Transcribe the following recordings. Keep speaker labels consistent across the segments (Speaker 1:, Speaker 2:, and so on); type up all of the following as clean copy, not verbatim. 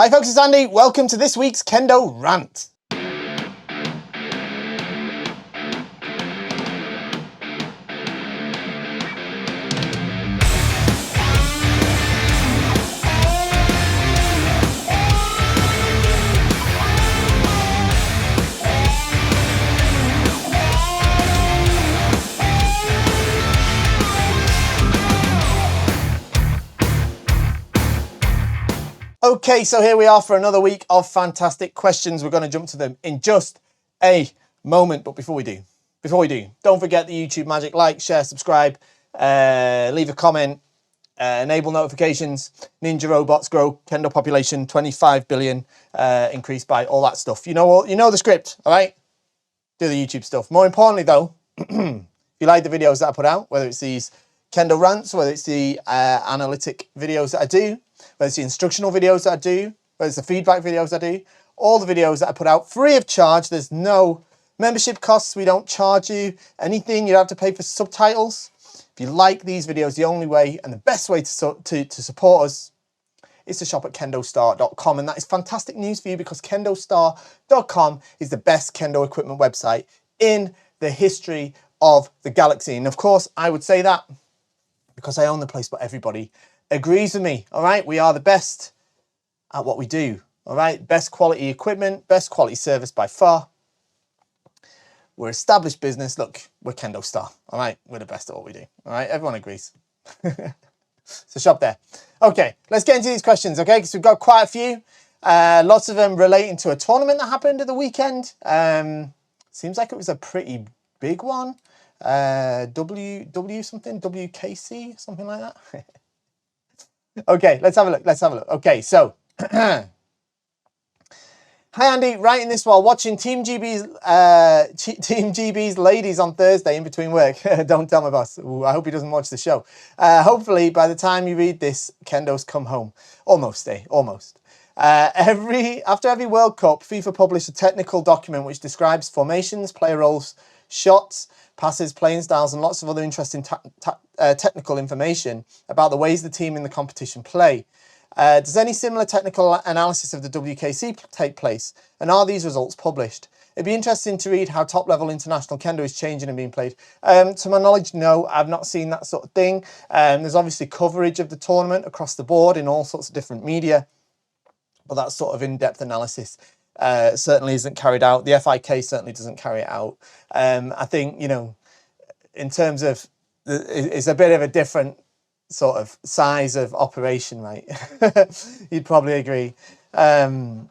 Speaker 1: Hi folks, it's Andy. Welcome to this week's Kendo Rant. Okay, so here we are for another week of fantastic questions. We're going to jump to them in just a moment. But before we do, don't forget the YouTube magic. Like, share, subscribe, leave a comment, enable notifications, ninja robots grow, Kendo population 25 billion, increased by all that stuff. You know the script, all right? Do the YouTube stuff. More importantly though, if you like the videos that I put out, whether it's these Kendo rants, whether it's the analytic videos that I do, whether it's the instructional videos that I do, whether it's the feedback videos I do, all the videos that I put out free of charge. There's no membership costs. We don't charge you anything. You don't have to pay for subtitles. If you like these videos, the only way and the best way to support us is to shop at KendoStar.com. And that is fantastic news for you because KendoStar.com is the best Kendo equipment website in the history of the galaxy. And of course, I would say that because I own the place, but everybody agrees with me. All right, we are the best at what we do. All right, best quality equipment, best quality service by far. We're established business. Look, we're KendoStar. All right, we're the best at what we do. All right, everyone agrees. So shop there. Okay, let's get into these questions. Okay, because we've got quite a few. Lots of them relating to a tournament that happened at the weekend. Seems like it was a pretty big one. WKC, something like that. Okay, let's have a look. Okay, so hi Andy, writing this while watching Team GB's ladies on Thursday in between work. Don't tell my boss. Ooh, I hope he doesn't watch the show. Hopefully by the time you read this, Kendo's come home. Almost, almost. After every World Cup, FIFA published a technical document which describes formations, player roles, shots, passes, playing styles, and lots of other interesting technical information about the ways the team in the competition play. Does any similar technical analysis of the WKC take place? And are these results published? It'd be interesting to read how top-level international Kendo is changing and being played. To my knowledge, no, I've not seen that sort of thing. There's obviously coverage of the tournament across the board in all sorts of different media, but that sort of in-depth analysis certainly isn't carried out. The FIK certainly doesn't carry it out. I think, in terms of, it's a bit of a different sort of size of operation, right? You'd probably agree. So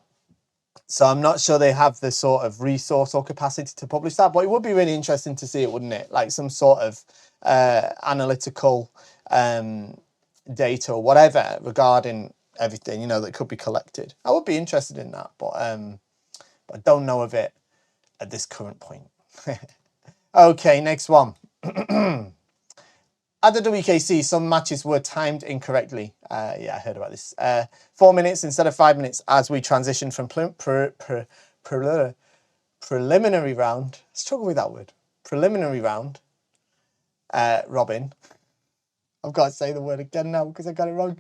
Speaker 1: I'm not sure they have the sort of resource or capacity to publish that, but it would be really interesting to see it, wouldn't it? Like some sort of analytical data or whatever regarding everything, that could be collected. I would be interested in that, but I don't know of it at this current point. Okay, next one. At the WKC, some matches were timed incorrectly. Yeah, I heard about this. 4 minutes instead of 5 minutes as we transition from preliminary round. I struggle with that word. Preliminary round. Robin. I've got to say the word again now because I got it wrong.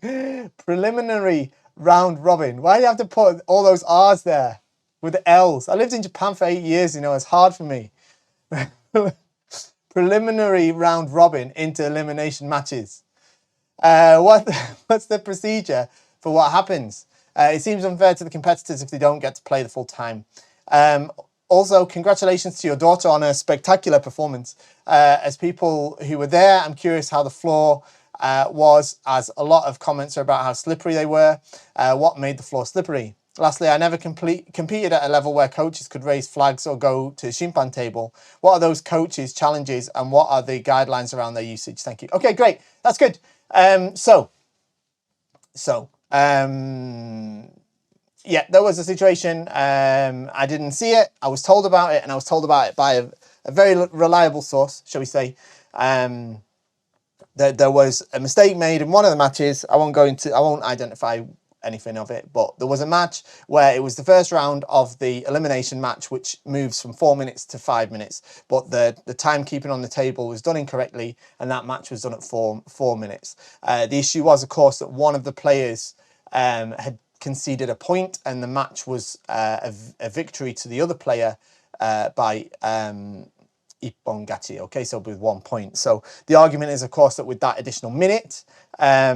Speaker 1: Preliminary round robin. Why do you have to put all those R's there with the L's? I lived in Japan for 8 years, it's hard for me. Preliminary round robin into elimination matches. What's the procedure for what happens? It seems unfair to the competitors if they don't get to play the full time. Also, congratulations to your daughter on a spectacular performance. As people who were there, I'm curious how the floor was, as a lot of comments are about how slippery they were. What made the floor slippery? Lastly, I never competed at a level where coaches could raise flags or go to the shimpan table. What are those coaches' challenges and what are the guidelines around their usage? Thank you. Okay, great. That's good. Yeah, there was a situation. I didn't see it. I was told about it, and I was told about it by a very reliable source, shall we say. There was a mistake made in one of the matches. I won't identify anything of it, but there was a match where it was the first round of the elimination match, which moves from 4 minutes to 5 minutes, but the timekeeping on the table was done incorrectly, and that match was done at 4 minutes. The issue was, of course, that one of the players had conceded a point, and the match was a victory to the other player by Ippon Gachi. Okay, so with 1 point. So the argument is, of course, that with that additional minute, the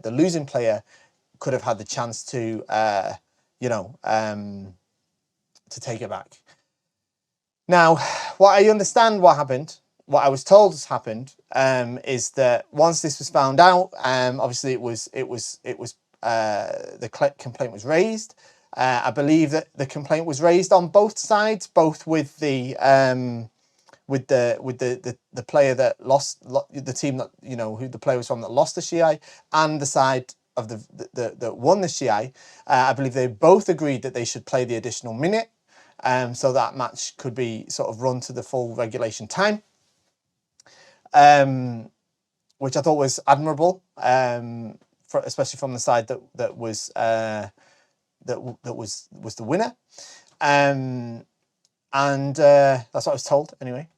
Speaker 1: losing player could have had the chance to, to take it back. Now, what I understand what happened, what I was told has happened, is that once this was found out, obviously the complaint was raised. I believe that the complaint was raised on both sides, both with the player that lost, the team that, who the player was from that lost the Shiai, and the side of that won the Shiai. I believe they both agreed that they should play the additional minute, so that match could be sort of run to the full regulation time, which I thought was admirable, especially from the side that was the winner, and that's what I was told anyway.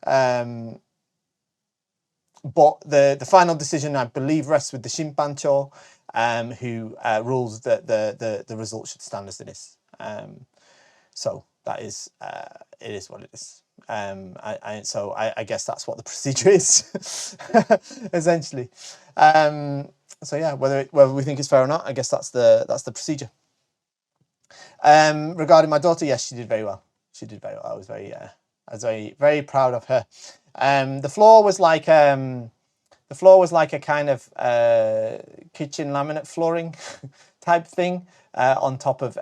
Speaker 1: But the final decision, I believe, rests with the shimpancho, who rules that the result should stand as it is. So that is it is what it is. So I guess that's what the procedure is, essentially. So yeah, whether we think it's fair or not, I guess that's the procedure. Regarding my daughter, yes, she did very well. She did very well. I was very proud of her. The floor was like a kind of kitchen laminate flooring type thing, on top of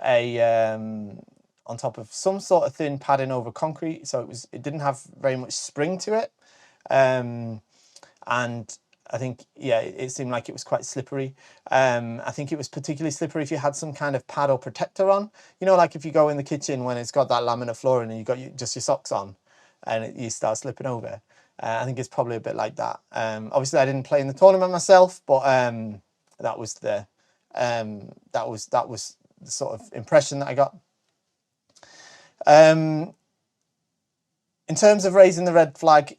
Speaker 1: some sort of thin padding over concrete. So it didn't have very much spring to it, and I think, yeah, it seemed like it was quite slippery. I think it was particularly slippery if you had some kind of pad or protector on. Like if you go in the kitchen when it's got that laminate flooring and you've got just your socks on, and you start slipping over. I think it's probably a bit like that. Obviously, I didn't play in the tournament myself, but that was the sort of impression that I got. In terms of raising the red flag,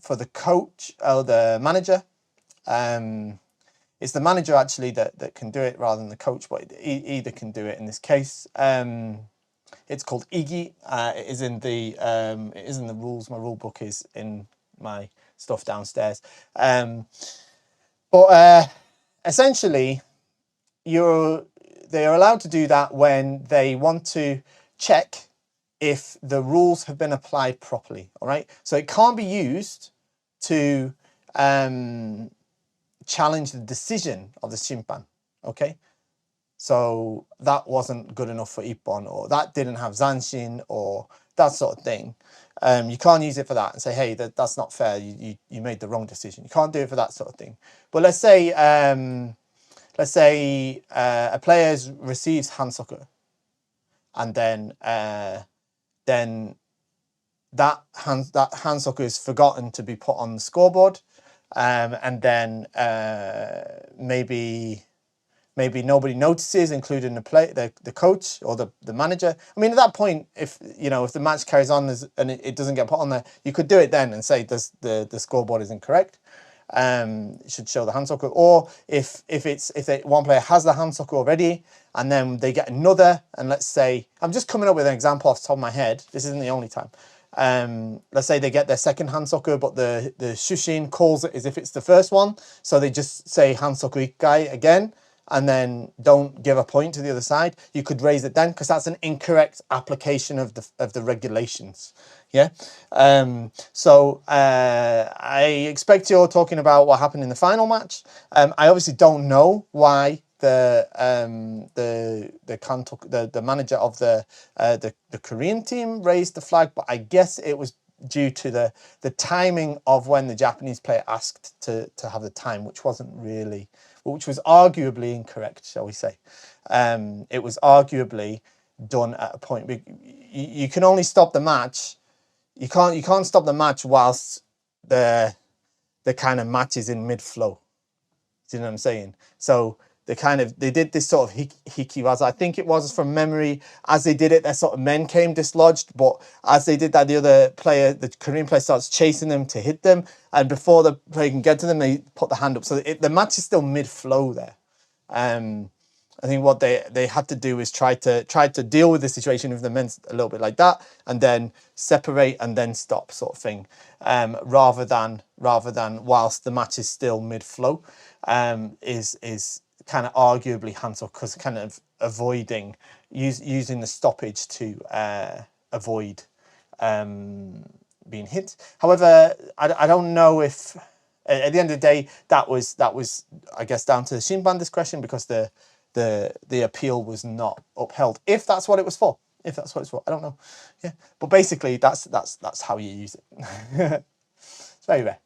Speaker 1: for the coach or the manager, it's the manager actually that can do it rather than the coach, but either can do it in this case. It's called Iggy. It is in the rules. My rule book is in my stuff downstairs. But essentially, they are allowed to do that when they want to check if the rules have been applied properly. All right. So it can't be used to challenge the decision of the shimpan. Okay. So that wasn't good enough for Ippon, or that didn't have zanshin, or that sort of thing. You can't use it for that and say, hey, that's not fair. You made the wrong decision. You can't do it for that sort of thing. But let's say a player receives hansoku, and then that hansoku is forgotten to be put on the scoreboard, and then maybe nobody notices, including the coach or the manager. I mean, at that point, if the match carries on and it doesn't get put on there, you could do it then and say the scoreboard is incorrect. It should show the hansoku. Or if one player has the hansoku already and then they get another, and let's say, I'm just coming up with an example off the top of my head. This isn't the only time. Let's say they get their second hansoku, but the shushin calls it as if it's the first one, so they just say hansoku ikkai again, and then don't give a point to the other side. You could raise it then, because that's an incorrect application of the regulations. Yeah. So I expect you're talking about what happened in the final match. I obviously don't know why the manager of the Korean team raised the flag, but I guess it was due to the timing of when the Japanese player asked to have the time, which was arguably incorrect, shall we say. It was arguably done at a point. You can only stop the match. You can't stop the match whilst the kind of match is in mid flow. Do you know what I'm saying? So they did this sort of hickey Wasa. I think it was from memory. As they did it, their sort of men came dislodged, but as they did that, the Korean player starts chasing them to hit them, and before the player can get to them, they put the hand up. So the match is still mid flow there. I think what they had to do is try to deal with the situation if the men's a little bit like that, and then separate and then stop, sort of thing, rather than whilst the match is still mid flow, is kind of arguably hands off, because kind of avoiding using the stoppage to avoid being hit. However, I don't know if at the end of the day that was I guess down to the shimpan discretion, because the appeal was not upheld. If that's what it was for, I don't know. Yeah, but basically that's how you use it. It's very rare.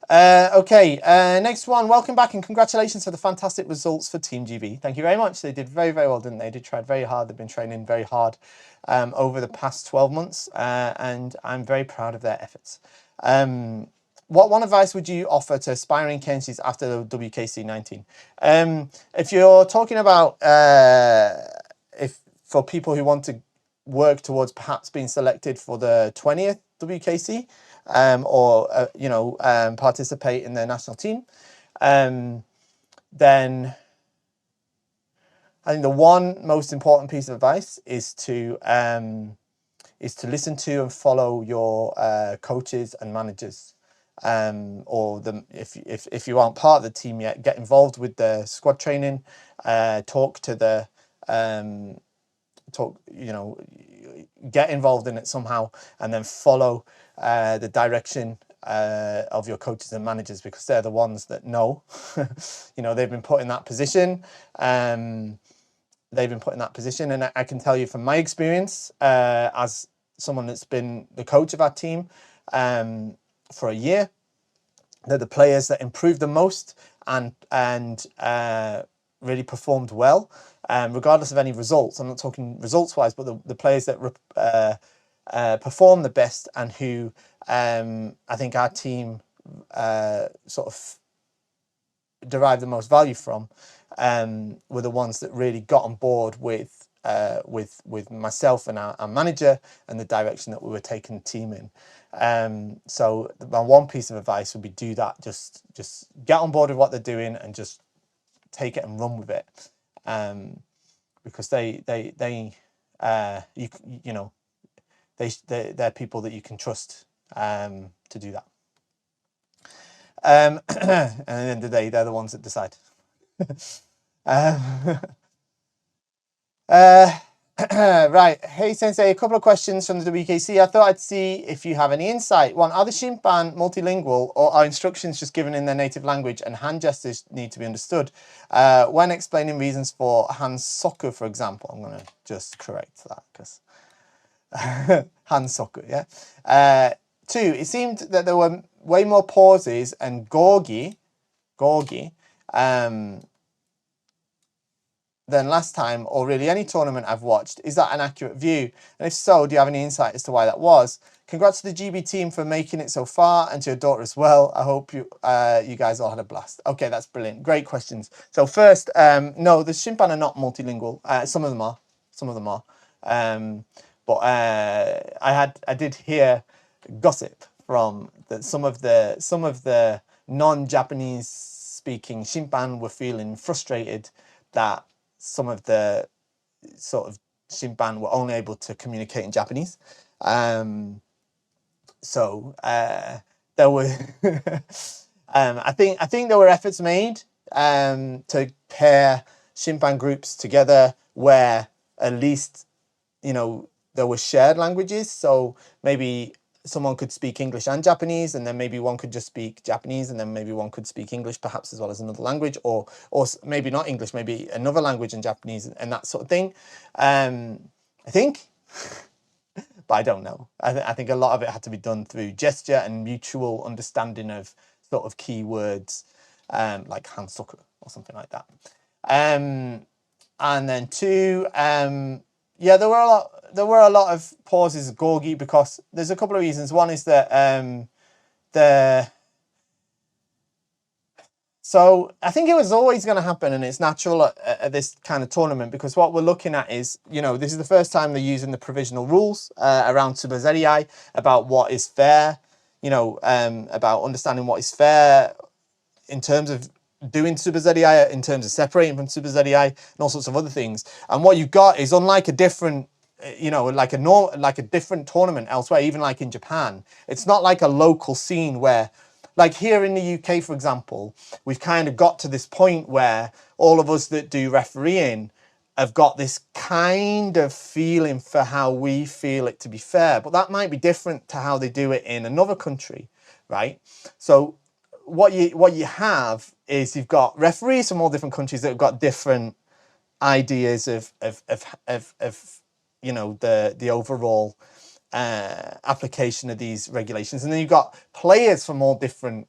Speaker 1: Okay, next one. Welcome back and congratulations for the fantastic results for Team GB. Thank you very much. They did very, very well, didn't they? They tried very hard. They've been training very hard over the past 12 months, and I'm very proud of their efforts. What one advice would you offer to aspiring Kenshis after the WKC 19? If you're talking about if for people who want to work towards perhaps being selected for the 20th WKC, or participate in their national team, then I think the one most important piece of advice is to listen to and follow your coaches and managers, or if you aren't part of the team yet, get involved with the squad training, talk to the get involved in it somehow, and then follow the direction of your coaches and managers, because they're the ones that know. They've been put in that position. And I can tell you from my experience, as someone that's been the coach of our team for a year, they're the players that improved the most and really performed well, regardless of any results. I'm not talking results wise, but the players that perform the best and who I think our team sort of derived the most value from were the ones that really got on board with myself and our manager and the direction that we were taking the team in. So my one piece of advice would be do that. Just get on board with what they're doing and just take it and run with it, because they're people that you can trust to do that. And at the end of the day, they're the ones that decide. Right. Hey, Sensei, a couple of questions from the WKC. I thought I'd see if you have any insight. One, are the shimpan multilingual, or are instructions just given in their native language and hand gestures need to be understood? When explaining reasons for hand soku, for example, I'm going to just correct that because hand soku, yeah. Two, it seemed that there were way more pauses and gorgi, than last time, or really any tournament I've watched. Is that an accurate view? And if so, do you have any insight as to why that was? Congrats to the GB team for making it so far, and to your daughter as well. I hope you guys all had a blast. Okay, that's brilliant. Great questions. So first, no, the shimpan are not multilingual. Some of them are. But I did hear gossip from some of the non-Japanese speaking shimpan were feeling frustrated that some of the sort of shimpan were only able to communicate in Japanese. So there were I think there were efforts made to pair shimpan groups together where at least there were shared languages. So maybe someone could speak English and Japanese, and then maybe one could just speak Japanese, and then maybe one could speak English perhaps as well as another language, or maybe not English, maybe another language and Japanese and that sort of thing. I think, but I don't know. I think a lot of it had to be done through gesture and mutual understanding of sort of key words, like hansoku or something like that. And then two, yeah, there were a lot of pauses, gorgi, because there's a couple of reasons. One is that so I think it was always going to happen, and it's natural at this kind of tournament, because what we're looking at is, this is the first time they're using the provisional rules around Tsubazeri about what is fair, about understanding what is fair in terms of doing Super ZEI, in terms of separating from Super ZEI and all sorts of other things. And what you've got is, unlike a different, like a different tournament elsewhere, even like in Japan, it's not like a local scene where, like here in the UK, for example, we've kind of got to this point where all of us that do refereeing have got this kind of feeling for how we feel it to be fair, but that might be different to how they do it in another country, right? So what you have is, you've got referees from all different countries that have got different ideas of the overall application of these regulations, and then you've got players from all different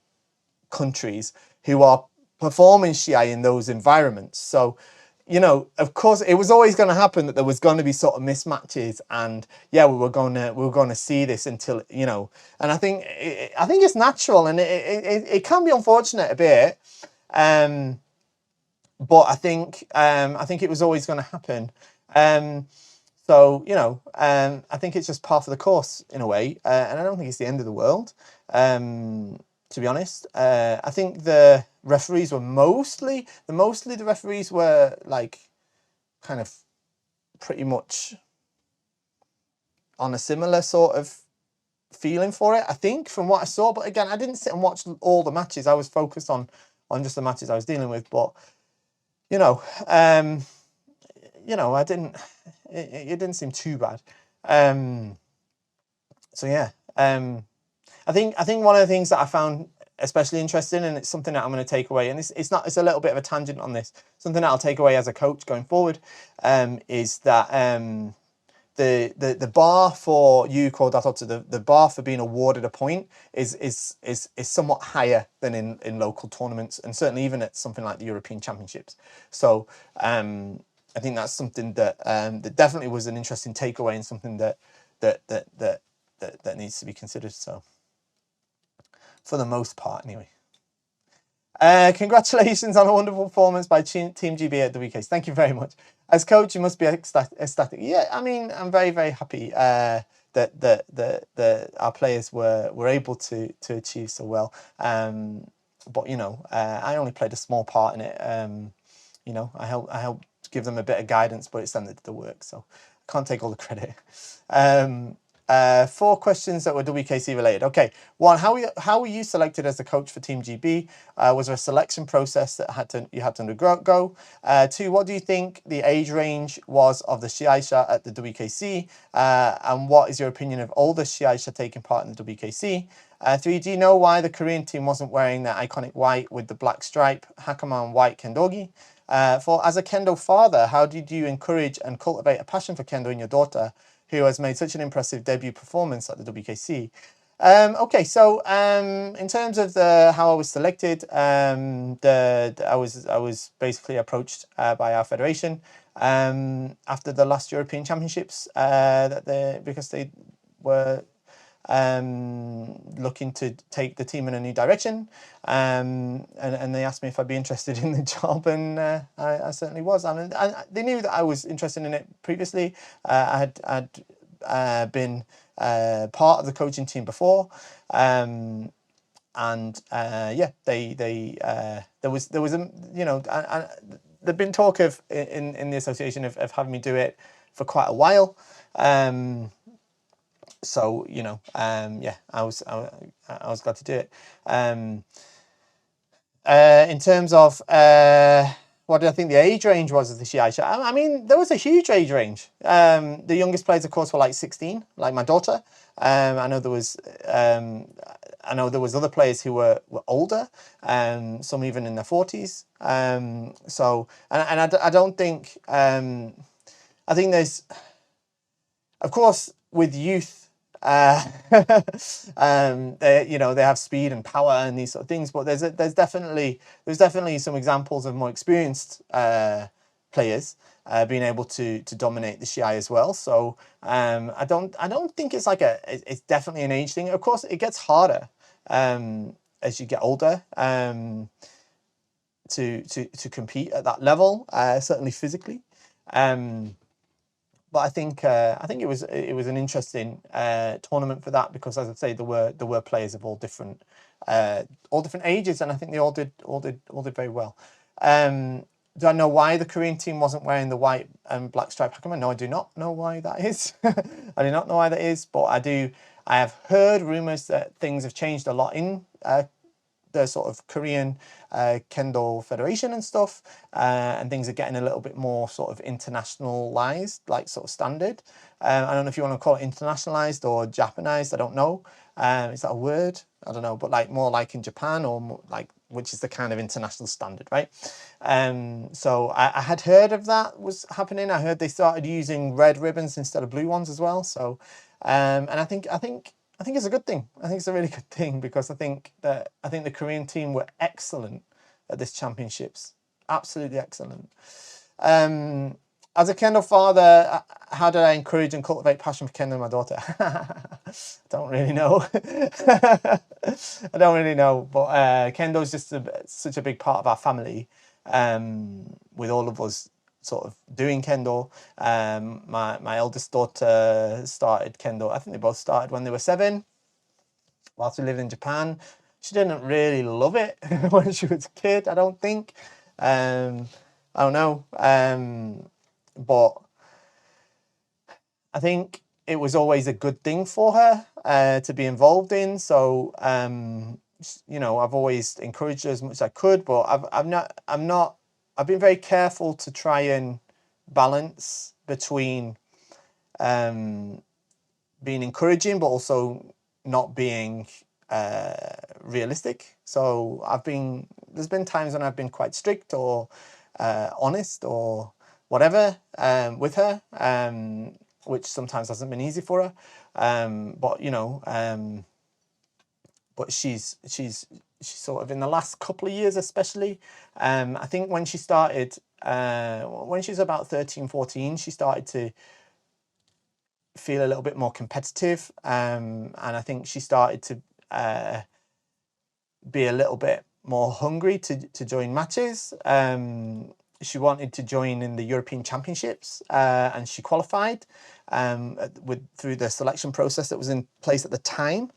Speaker 1: countries who are performing Shiai in those environments. So, of course, it was always going to happen that there was going to be sort of mismatches, and yeah, we were going to see this until, and I think it's natural, and it can be unfortunate a bit, but I think it was always going to happen. So, I think it's just part of the course in a way, and I don't think it's the end of the world. To be honest, I think the referees were mostly the referees were like kind of pretty much on a similar sort of feeling for it, I think, from what I saw. But again, I didn't sit and watch all the matches. I was focused on just the matches I was dealing with. But I didn't. It didn't seem too bad. So yeah. I think one of the things that I found especially interesting, and it's something that I'm going to take away, and it's a little bit of a tangent on this, something that I'll take away as a coach going forward, is that the bar for the bar for being awarded a point is somewhat higher than in local tournaments, and certainly even at something like the European Championships. So I think that's something that that definitely was an interesting takeaway, and something that needs to be considered. So, for the most part, anyway. Congratulations on a wonderful performance by Team GB at WKC. Thank you very much. As coach, you must be ecstatic. Yeah, I mean, I'm very, very happy that our players were able to achieve so well. But I only played a small part in it. I helped give them a bit of guidance, but it's them that did the work, so I can't take all the credit. 4 questions that were WKC related. Okay, 1, how were you selected as the coach for Team GB? Was there a selection process that you had to undergo? 2, what do you think the age range was of the Shiaisha at the WKC? And what is your opinion of older Shiaisha taking part in the WKC? 3, do you know why the Korean team wasn't wearing their iconic white with the black stripe, hakama and white kendogi? 4, as a Kendo father, how did you encourage and cultivate a passion for Kendo in your daughter, who has made such an impressive debut performance at the WKC? Okay, so in terms of how I was selected, I was basically approached by our federation after the last European Championships, because they were looking to take the team in a new direction, and they asked me if I'd be interested in the job, and I certainly was. And they knew that I was interested in it previously. I had been part of the coaching team before, and yeah, there was there'd been talk of in the association of having me do it for quite a while. So yeah, I was glad to do it. In terms of what did I think the age range was of the Shiaisha? I mean, there was a huge age range. The youngest players, of course, were like 16, like my daughter. I know there was other players who were older, some even in their 40s. So I don't think I think there's, of course, with youth. They have speed and power and these sort of things, but there's definitely some examples of more experienced players being able to dominate the Shiai as well. So I don't think it's like it's definitely an age thing. Of course, it gets harder as you get older to compete at that level, certainly physically. But I think it was an interesting tournament for that, because, as I say, there were players of all different all different ages, and I think they all did very well. Do I know why the Korean team wasn't wearing the white and black stripe hakama? No, I do not know why that is. I do not know why that is, but I have heard rumors that things have changed a lot in the sort of Korean Kendo Federation and stuff, and things are getting a little bit more sort of internationalized, like sort of standard. I don't know if you want to call it internationalized or Japanized, I don't know. Is that a word? I don't know, but like more like in Japan, or more like, which is the kind of international standard, right? So I had heard of that was happening. I heard they started using red ribbons instead of blue ones as well. So, and I think it's a good thing. I think it's a really good thing, because I think the Korean team were excellent at this championships. Absolutely excellent. As a Kendo father, how did I encourage and cultivate passion for Kendo in my daughter? I don't really know. I don't really know, but Kendo is just such a big part of our family, with all of us sort of doing Kendo. My eldest daughter started Kendo. I think they both started when they were 7, whilst we lived in Japan. She didn't really love it when she was a kid, I don't think. I don't know. But I think it was always a good thing for her to be involved in. So, you know, I've always encouraged her as much as I could, but I've been very careful to try and balance between being encouraging, but also not being realistic. So there's been times when I've been quite strict or honest or whatever with her, which sometimes hasn't been easy for her. But you know, but she's sort of, in the last couple of years especially, I think when she started, when she was about 13, 14, she started to feel a little bit more competitive, and I think she started to be a little bit more hungry to join matches. She wanted to join in the European Championships, and she qualified through the selection process that was in place at the time.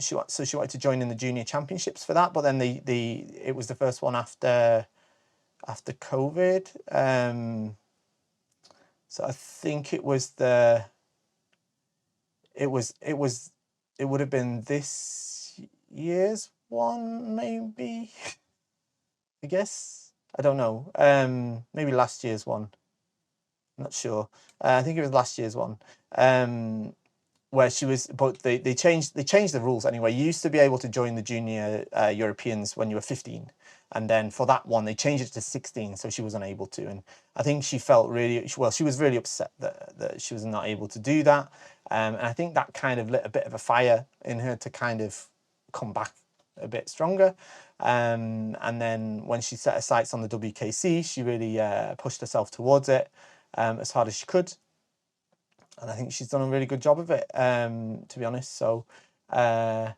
Speaker 1: She wanted to join in the Junior Championships for that, but then it was the first one after COVID. So I think it would have been this year's one, maybe. I guess, I don't know. Maybe last year's one. I'm not sure. I think it was last year's one. Where she was, but they changed the rules anyway. You used to be able to join the Junior Europeans when you were 15, and then for that one they changed it to 16, so she wasn't able to. And I think she felt really well. She was really upset that she was not able to do that. And I think that kind of lit a bit of a fire in her to kind of come back a bit stronger. And then when she set her sights on the WKC, she really pushed herself towards it as hard as she could. And I think she's done a really good job of it, to be honest. So, yeah,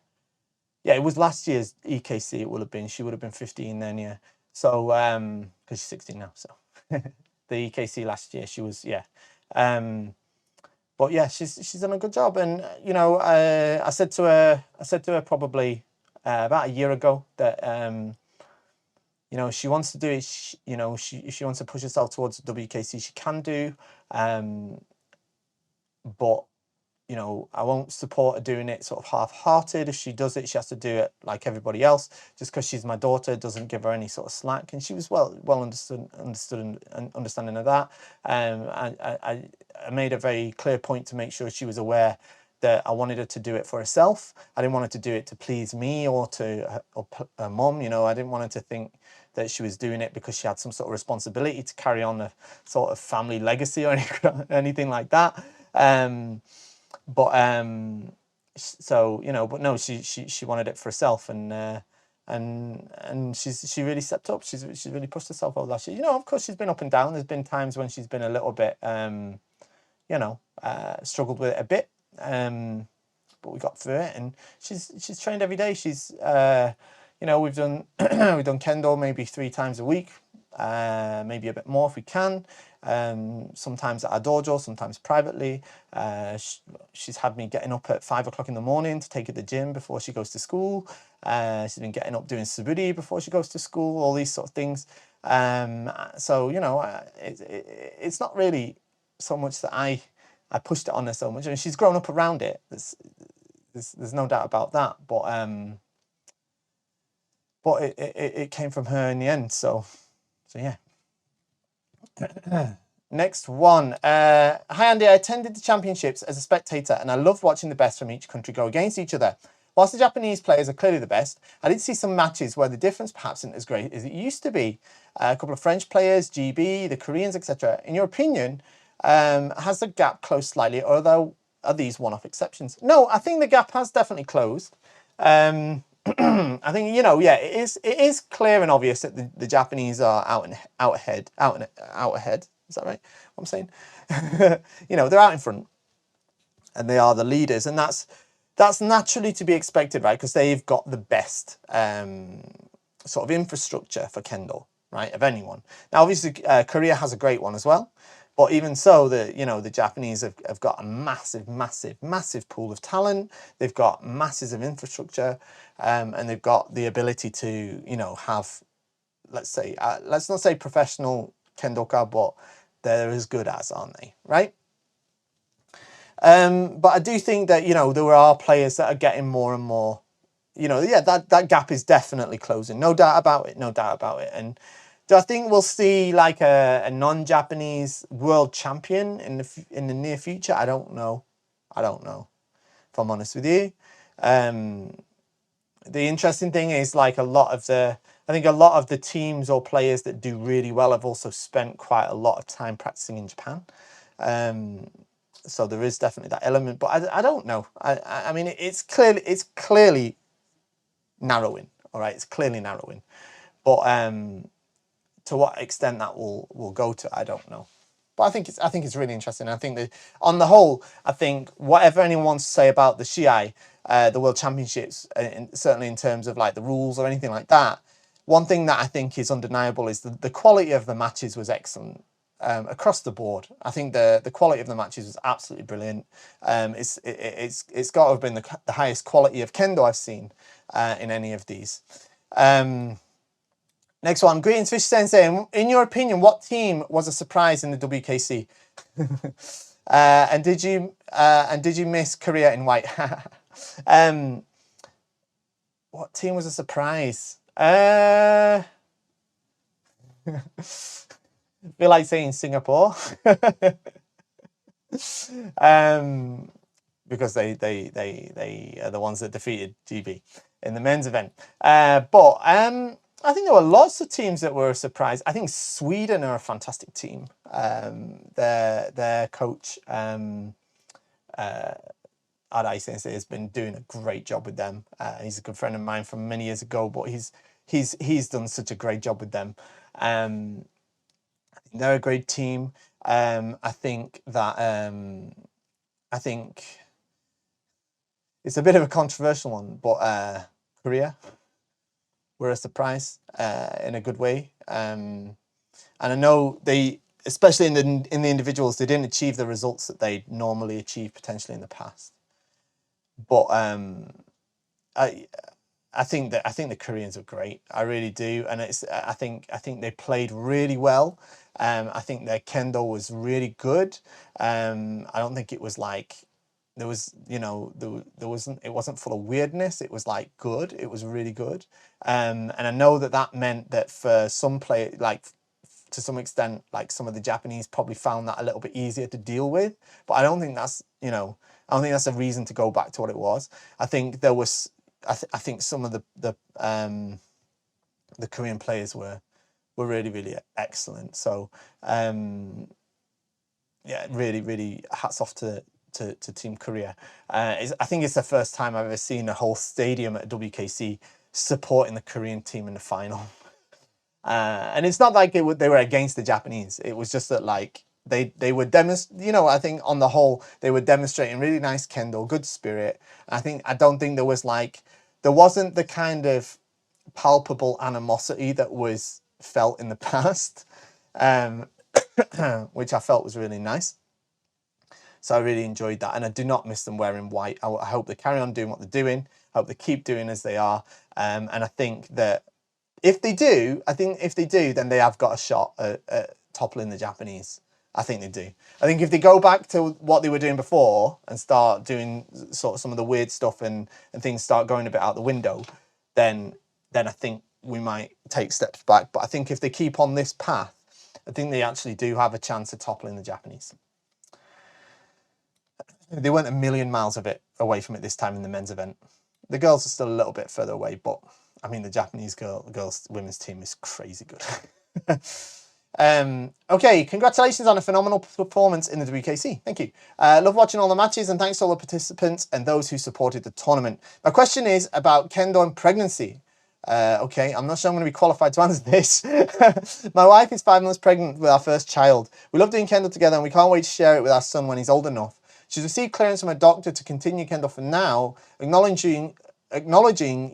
Speaker 1: it was last year's EKC. It would have been. She would have been 15 then, yeah. So, because she's 16 now. So, the EKC last year, she was, yeah. But yeah, she's done a good job. And you know, I said to her probably about a year ago that you know, she wants to do it. You know, if she wants to push herself towards the WKC, she can do. But you know, I won't support her doing it sort of half-hearted. If she does it, she has to do it like everybody else. Just because she's my daughter doesn't give her any sort of slack. And she was well understood and understanding of that. I made a very clear point to make sure she was aware that I wanted her to do it for herself. I didn't want her to do it to please me or to her mum. You know, I didn't want her to think that she was doing it because she had some sort of responsibility to carry on a sort of family legacy or anything like that. So you know, but no, she wanted it for herself, and she really stepped up. She's really pushed herself over last year. You know, of course, she's been up and down. There's been times when she's been a little bit, you know, struggled with it a bit. But we got through it, and she's trained every day. She's, you know, we've done we've done Kendo maybe 3 times a week. maybe a bit more if we can. Sometimes at our dojo, sometimes privately. She's had me getting up at 5 o'clock in the morning to take her to the gym before she goes to school. She's been getting up doing suburi before she goes to school, all these sort of things. So, you know, it's not really so much that I pushed it on her so much. I mean, she's grown up around it. There's no doubt about that. But it came from her in the end. So yeah. Next one. Hi Andy, I attended the championships as a spectator and I love watching the best from each country go against each other. Whilst the Japanese players are clearly the best, I did see some matches where the difference perhaps isn't as great as it used to be. A couple of French players, GB, the Koreans, etc. In your opinion, has the gap closed slightly, or are these one-off exceptions? No, I think the gap has definitely closed. I think, you know, yeah, it is clear and obvious that the Japanese are out ahead. Is that right? What I'm saying? You know, they're out in front and they are the leaders, and that's naturally to be expected, right? Because they've got the best sort of infrastructure for Kendo, right, of anyone. Now, obviously, Korea has a great one as well. But even so, the Japanese have got a massive pool of talent. They've got masses of infrastructure, and they've got the ability to, you know, have, let's not say professional kendoka, but they're as good as, aren't they? Right? But I do think that, you know, there are players that are getting more and more, you know, yeah, that gap is definitely closing. No doubt about it. No doubt about it. And do I think we'll see like a non-Japanese world champion in the near future? I don't know. If I'm honest with you. The interesting thing is, like, I think a lot of the teams or players that do really well have also spent quite a lot of time practicing in Japan. So there is definitely that element, but I don't know. I mean, it's clearly narrowing. All right, it's clearly narrowing, but to what extent that will go to, I don't know. But I think it's really interesting. I think that on the whole, I think whatever anyone wants to say about the Shiai, the World Championships, certainly in terms of like the rules or anything like that, one thing that I think is undeniable is the quality of the matches was excellent across the board. I think the quality of the matches was absolutely brilliant. It's got to have been the highest quality of Kendo I've seen in any of these. Next one, Greetings Fish Sensei. In your opinion, what team was a surprise in the WKC? And did you miss Korea in white? What team was a surprise? I feel like saying Singapore. Because they are the ones that defeated GB in the men's event. But I think there were lots of teams that were a surprise. I think Sweden are a fantastic team. Their coach, Arai Sensei, has been doing a great job with them. He's a good friend of mine from many years ago, but he's done such a great job with them. I think they're a great team. I think it's a bit of a controversial one, but Korea were a surprise in a good way. And I know they, especially in the individuals, they didn't achieve the results that they normally achieve potentially in the past. But I think the Koreans are great. I really do, and I think they played really well. I think their Kendo was really good. I don't think it was like there was, you know, it wasn't full of weirdness. It was like good. It was really good. And I know that meant that for some play, like to some extent, like some of the Japanese probably found that a little bit easier to deal with. But I don't think that's, you know, I don't think that's a reason to go back to what it was. I think there was, I think some of the Korean players were really excellent. So yeah, really hats off to Team Korea. I think it's the first time I've ever seen a whole stadium at WKC supporting the Korean team in the final. And it's not like they were against the Japanese. It was just that, like, they were you know, I think on the whole they were demonstrating really nice Kendo, good spirit. I don't think there wasn't the kind of palpable animosity that was felt in the past, which I felt was really nice. So I really enjoyed that, and I do not miss them wearing white. I hope they carry on doing what they're doing. I hope they keep doing as they are. And I think that if they do, then they have got a shot at toppling the Japanese. I think they do. I think if they go back to what they were doing before and start doing sort of some of the weird stuff and things start going a bit out the window, then I think we might take steps back. But I think if they keep on this path, I think they actually do have a chance of toppling the Japanese. They weren't a million miles away from it this time in the men's event. The girls are still a little bit further away, but I mean, the Japanese girls women's team is crazy good. Okay, congratulations on a phenomenal performance in the WKC. Thank you. Love watching all the matches, and thanks to all the participants and those who supported the tournament. My question is about Kendo and pregnancy. Okay, I'm not sure I'm going to be qualified to answer this. My wife is 5 months pregnant with our first child. We love doing Kendo together, and we can't wait to share it with our son when he's old enough. She's received clearance from a doctor to continue Kendo for now, acknowledging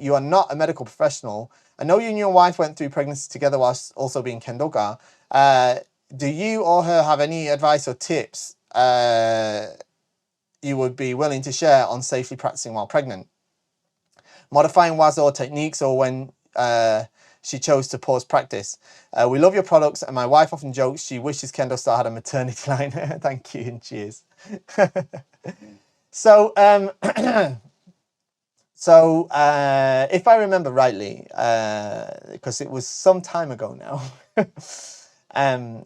Speaker 1: you are not a medical professional. I know you and your wife went through pregnancy together whilst also being Kendoga. Do you or her have any advice or tips you would be willing to share on safely practicing while pregnant? Modifying Wasa or techniques, or when she chose to pause practice. We love your products, and my wife often jokes she wishes KendoStar had a maternity line. Thank you and cheers. So, if I remember rightly, because it was some time ago now,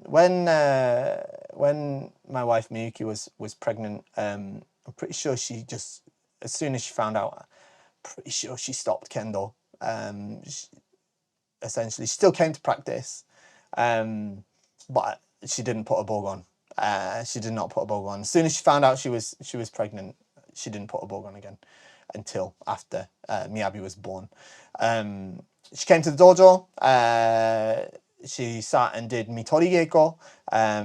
Speaker 1: when my wife Miyuki was pregnant, I'm pretty sure she just, as soon as she found out, pretty sure she stopped Kendo. Essentially, she still came to practice, but she didn't put a bug on. She did not put a bug on. As soon as she found out she was pregnant, she didn't put a bug on again until after Miyabi was born. She came to the dojo. She sat and did Mitori Geiko. I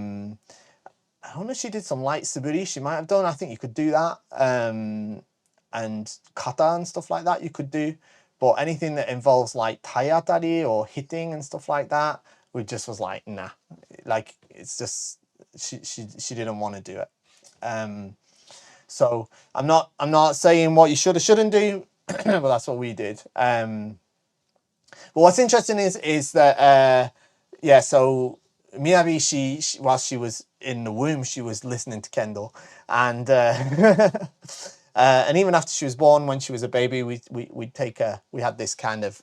Speaker 1: don't know if she did some light suburi. She might have done. I think you could do that. And kata and stuff like that you could do. But anything that involves like taiatari or hitting and stuff like that, we just was like, nah. Like, it's just, she didn't want to do it. So I'm not saying what you should or shouldn't do, but that's what we did. But what's interesting is that yeah, so Miyabi, she whilst she was in the womb, she was listening to Kendo, and and even after she was born, when she was a baby, we'd take her. We had this kind of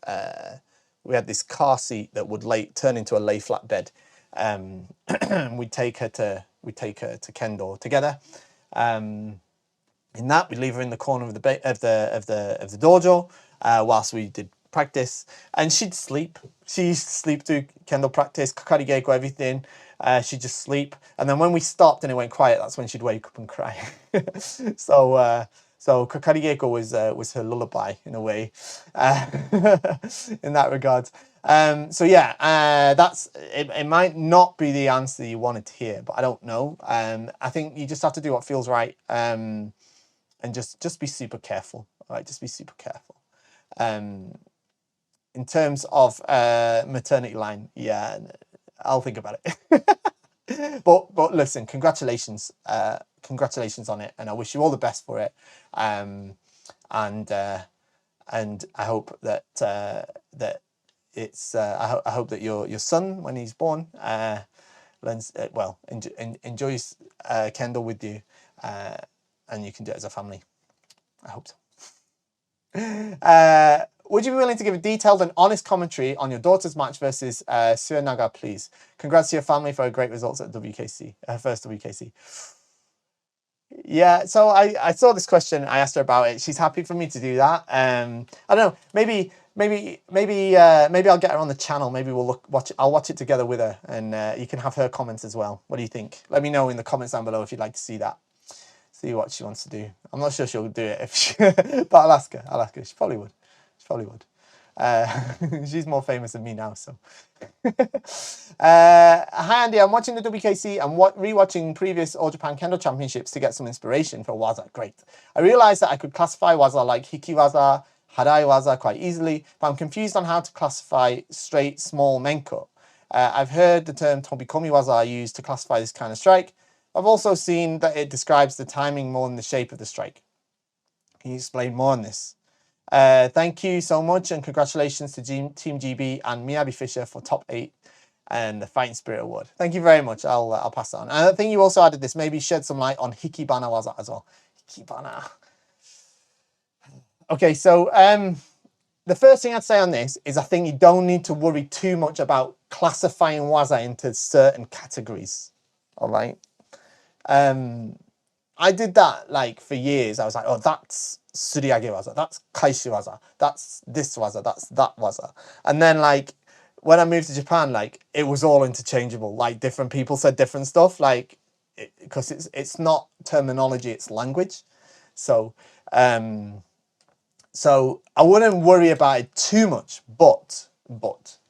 Speaker 1: we had this car seat that would turn into a lay flat bed. We'd take her to Kendo together. In that, we'd leave her in the corner of the dojo whilst we did practice, and she'd sleep. She used to sleep through Kendo practice, Kakari Geiko, everything. She'd just sleep, and then when we stopped and it went quiet, that's when she'd wake up and cry. So Kakari Geiko was her lullaby in a way, in that regard. So yeah, that's it. It might not be the answer you wanted to hear, but I don't know. I think you just have to do what feels right, and just be super careful. All right, just be super careful. In terms of maternity line, yeah, I'll think about it. But listen, congratulations on it, and I wish you all the best for it. And I hope that it's I hope that your son, when he's born, learns enjoys Kendo with you, and you can do it as a family. I hope so. Would you be willing to give a detailed and honest commentary on your daughter's match versus Suenaga, please? Congrats to your family for great results at WKC, first WKC. Yeah, so I saw this question. I asked her about it. She's happy for me to do that. I don't know. Maybe I'll get her on the channel. Maybe I'll watch it together with her, and you can have her comments as well. What do you think? Let me know in the comments down below if you'd like to see that. See what she wants to do. I'm not sure she'll do it but I'll ask her. She probably would. She's more famous than me now, so. Hi Andy, I'm watching the WKC and rewatching previous All Japan Kendo Championships to get some inspiration for Wasa. Great. I realized that I could classify Wasa like hickey Wasa, harai Wasa quite easily, but I'm confused on how to classify straight small menko. I've heard the term Tobikomi Waza used to classify this kind of strike. I've also seen that it describes the timing more than the shape of the strike. Can you explain more on this? Thank you so much, and congratulations to Team GB and Miyabi Fisher for top 8 and the Fighting Spirit Award. Thank you very much. I'll pass that on. And I think you also added this. Maybe shed some light on Hikibana Waza as well. Hikibana. Okay, so the first thing I'd say on this is I think you don't need to worry too much about classifying Waza into certain categories. All right. I did that like for years. I was like, oh, that's Suriage Waza, that's Kaishi Waza, that's this Waza, that's that Waza. And then like when I moved to Japan, like it was all interchangeable. Like different people said different stuff, like because it's not terminology, it's language. So so I wouldn't worry about it too much. But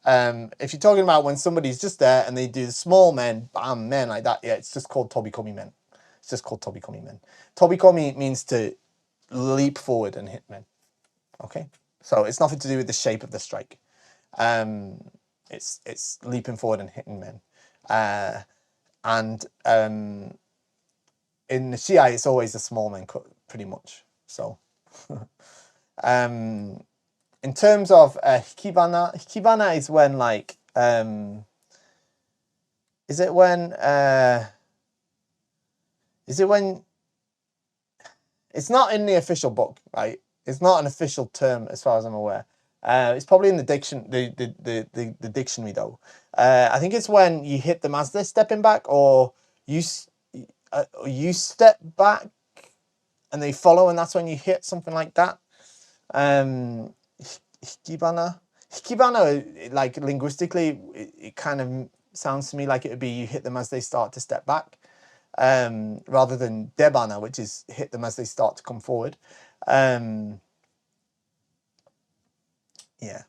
Speaker 1: if you're talking about when somebody's just there and they do the small men, bam, men like that, yeah, it's just called Tobikomi men. It's just called Tobikomi men. Tobikomi means to leap forward and hit men. Okay, so it's nothing to do with the shape of the strike. It's leaping forward and hitting men. And in the Shiai, it's always the small men, pretty much. So, in terms of Hikibana is when like is it when it's not in the official book, right? It's not an official term as far as I'm aware. It's probably in the the dictionary though. I think it's when you hit them as they're stepping back, or you step back and they follow, and that's when you hit, something like that. Hikibana, like linguistically, it kind of sounds to me like it would be you hit them as they start to step back. Rather than debana, which is hit them as they start to come forward. Yeah,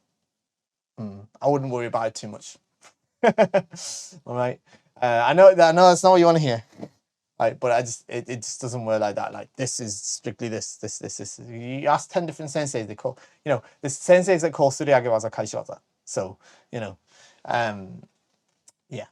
Speaker 1: I wouldn't worry about it too much. All right, I know that's not what you want to hear, right? But it just doesn't work like that. Like this is strictly this. You ask 10 different senseis, they call, you know, the senseis that call Suriage Waza Kaishi Waza. So you know, yeah.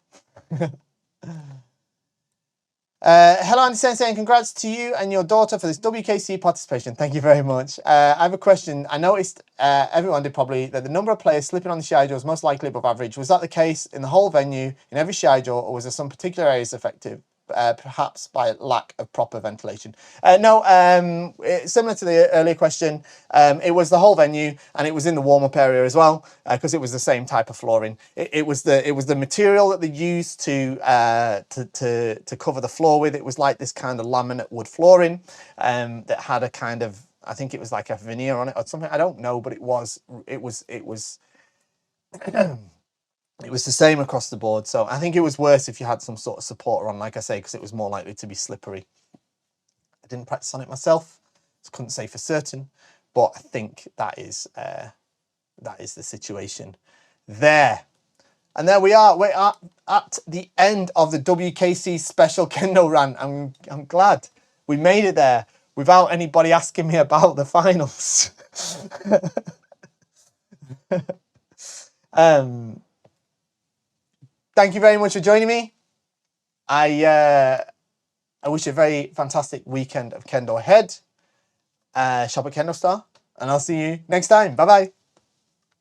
Speaker 1: Hello, Andy Sensei, and congrats to you and your daughter for this WKC participation. Thank you very much. I have a question. I noticed everyone did probably that the number of players slipping on the Shiaijo was most likely above average. Was that the case in the whole venue, in every Shiaijo, or was there some particular areas affected? Perhaps by lack of proper ventilation. No, similar to the earlier question, it was the whole venue, and it was in the warm-up area as well, because it was the same type of flooring. It was the material that they used to cover the floor with. It was like this kind of laminate wood flooring that had a kind of, I think it was like a veneer on it or something. I don't know, but it was it was the same across the board. So I think it was worse if you had some sort of supporter on, like I say, because it was more likely to be slippery. I didn't practice on it myself, so couldn't say for certain, but I think that is the situation there. And there we are. We're at the end of the WKC special Kendo rant. I'm glad we made it there without anybody asking me about the finals. Thank you very much for joining me. I wish you a very fantastic weekend of Kendo ahead. Shop at KendoStar, and I'll see you next time. Bye-bye.